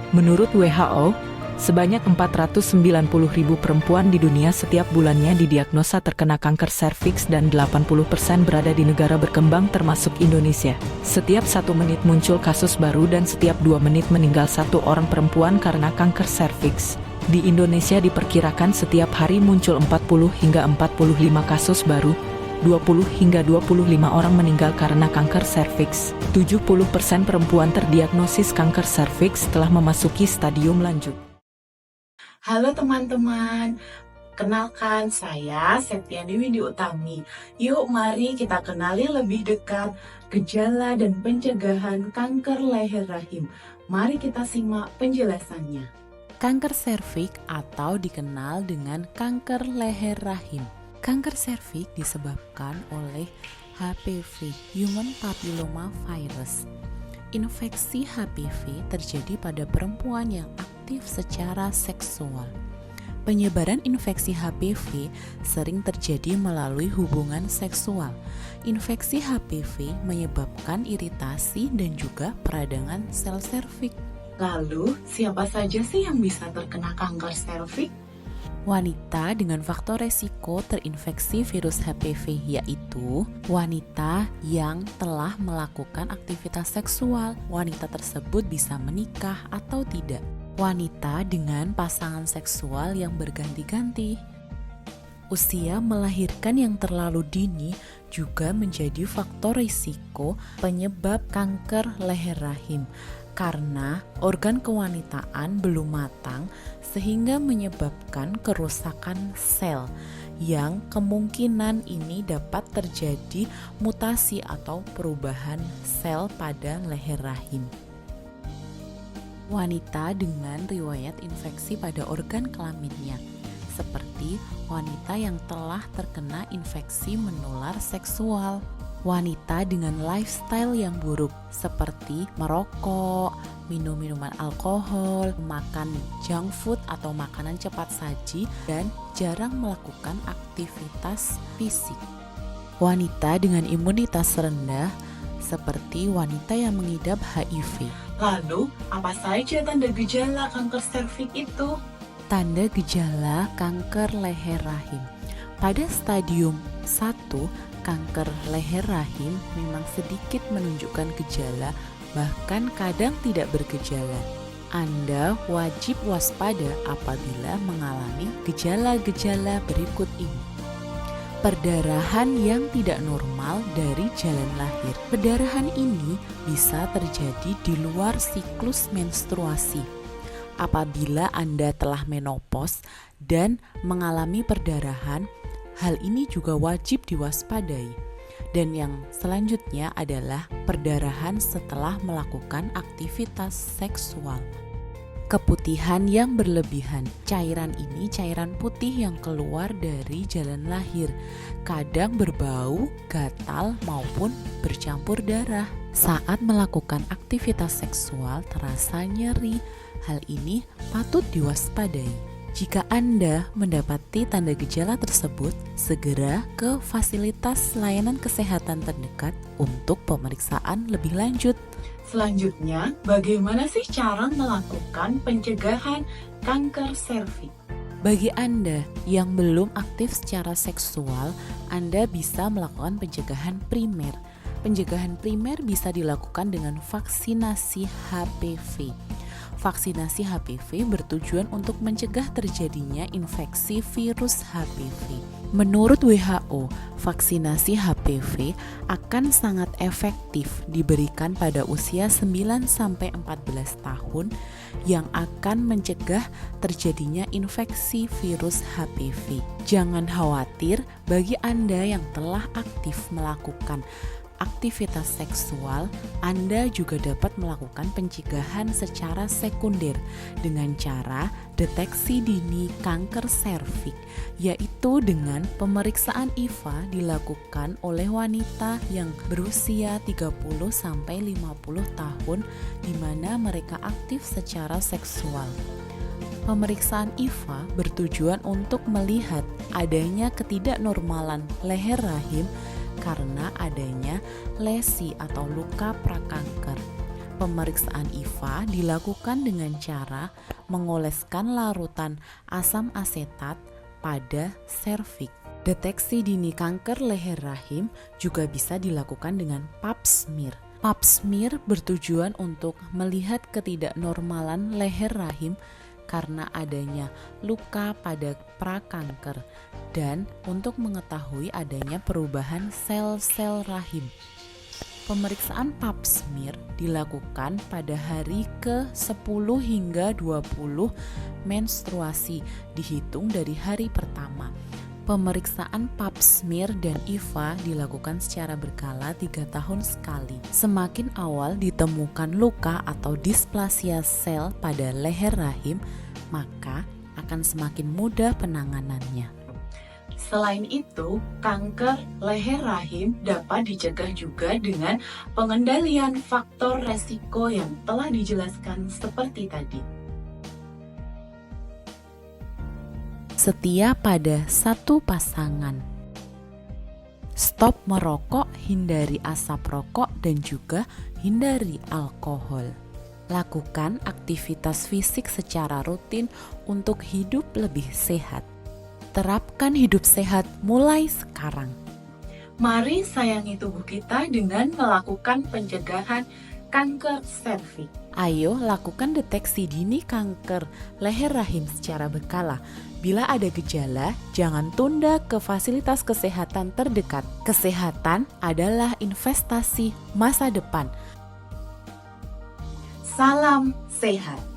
Menurut WHO, sebanyak 490.000 perempuan di dunia setiap bulannya didiagnosa terkena kanker serviks dan 80% berada di negara berkembang termasuk Indonesia. Setiap 1 menit muncul kasus baru dan setiap 2 menit meninggal 1 orang perempuan karena kanker serviks. Di Indonesia diperkirakan setiap hari muncul 40 hingga 45 kasus baru, 20 hingga 25 orang meninggal karena kanker serviks. 70% perempuan terdiagnosis kanker serviks setelah memasuki stadium lanjut. Halo teman-teman, kenalkan saya Septiani Windy Utami. Yuk mari kita kenali lebih dekat gejala dan pencegahan kanker leher rahim. Mari kita simak penjelasannya. Kanker serviks atau dikenal dengan kanker leher rahim. Kanker serviks disebabkan oleh HPV, Human Papilloma Virus. Infeksi HPV terjadi pada perempuan yang aktif secara seksual. Penyebaran infeksi HPV sering terjadi melalui hubungan seksual. Infeksi HPV menyebabkan iritasi dan juga peradangan sel serviks. Lalu, siapa saja sih yang bisa terkena kanker serviks? Wanita dengan faktor resiko terinfeksi virus HPV yaitu wanita yang telah melakukan aktivitas seksual. Wanita tersebut bisa menikah atau tidak. Wanita dengan pasangan seksual yang berganti-ganti. Usia melahirkan yang terlalu dini juga menjadi faktor risiko penyebab kanker leher rahim karena organ kewanitaan belum matang sehingga menyebabkan kerusakan sel yang kemungkinan ini dapat terjadi mutasi atau perubahan sel pada leher rahim. Wanita dengan riwayat infeksi pada organ kelaminnya seperti wanita yang telah terkena infeksi menular seksual. Wanita dengan lifestyle yang buruk seperti merokok, minum minuman alkohol, makan junk food atau makanan cepat saji, dan jarang melakukan aktivitas fisik. Wanita dengan imunitas rendah seperti wanita yang mengidap HIV. Lalu, apa saja tanda gejala kanker serviks itu? Tanda gejala kanker leher rahim. Pada stadium 1, kanker leher rahim memang sedikit menunjukkan gejala, bahkan kadang tidak bergejala. Anda wajib waspada apabila mengalami gejala-gejala berikut ini. Perdarahan yang tidak normal dari jalan lahir. Perdarahan ini bisa terjadi di luar siklus menstruasi. Apabila Anda telah menopause dan mengalami perdarahan, hal ini juga wajib diwaspadai. Dan yang selanjutnya adalah perdarahan setelah melakukan aktivitas seksual. Keputihan yang berlebihan. Cairan ini cairan putih yang keluar dari jalan lahir. Kadang berbau, gatal maupun bercampur darah. Saat melakukan aktivitas seksual terasa nyeri. Hal ini patut diwaspadai. Jika Anda mendapati tanda gejala tersebut, segera ke fasilitas layanan kesehatan terdekat untuk pemeriksaan lebih lanjut. Selanjutnya, bagaimana sih cara melakukan pencegahan kanker serviks? Bagi Anda yang belum aktif secara seksual, Anda bisa melakukan pencegahan primer. Pencegahan primer bisa dilakukan dengan vaksinasi HPV. Vaksinasi HPV bertujuan untuk mencegah terjadinya infeksi virus HPV. Menurut WHO, vaksinasi HPV akan sangat efektif diberikan pada usia 9-14 tahun yang akan mencegah terjadinya infeksi virus HPV. Jangan khawatir bagi Anda yang telah aktif melakukan aktivitas seksual, Anda juga dapat melakukan pencegahan secara sekunder dengan cara deteksi dini kanker serviks, yaitu dengan pemeriksaan IVA dilakukan oleh wanita yang berusia 30-50 tahun di mana mereka aktif secara seksual. Pemeriksaan IVA bertujuan untuk melihat adanya ketidaknormalan leher rahim karena adanya lesi atau luka prakanker. Pemeriksaan IVA dilakukan dengan cara mengoleskan larutan asam asetat pada serviks. Deteksi dini kanker leher rahim juga bisa dilakukan dengan pap smear. Pap smear bertujuan untuk melihat ketidaknormalan leher rahim karena adanya luka pada prakanker dan untuk mengetahui adanya perubahan sel-sel rahim. Pemeriksaan pap smear dilakukan pada hari ke-10 hingga 20 menstruasi dihitung dari hari pertama. Pemeriksaan pap smear dan IVA dilakukan secara berkala 3 tahun sekali. Semakin awal ditemukan luka atau displasia sel pada leher rahim, maka akan semakin mudah penanganannya. Selain itu, kanker leher rahim dapat dicegah juga dengan pengendalian faktor resiko yang telah dijelaskan seperti tadi. Setia pada satu pasangan. Stop merokok, hindari asap rokok, dan juga hindari alkohol. Lakukan aktivitas fisik secara rutin untuk hidup lebih sehat. Terapkan hidup sehat mulai sekarang. Mari sayangi tubuh kita dengan melakukan pencegahan kanker serviks. Ayo lakukan deteksi dini kanker leher rahim secara berkala. Bila ada gejala, jangan tunda ke fasilitas kesehatan terdekat. Kesehatan adalah investasi masa depan. Salam sehat.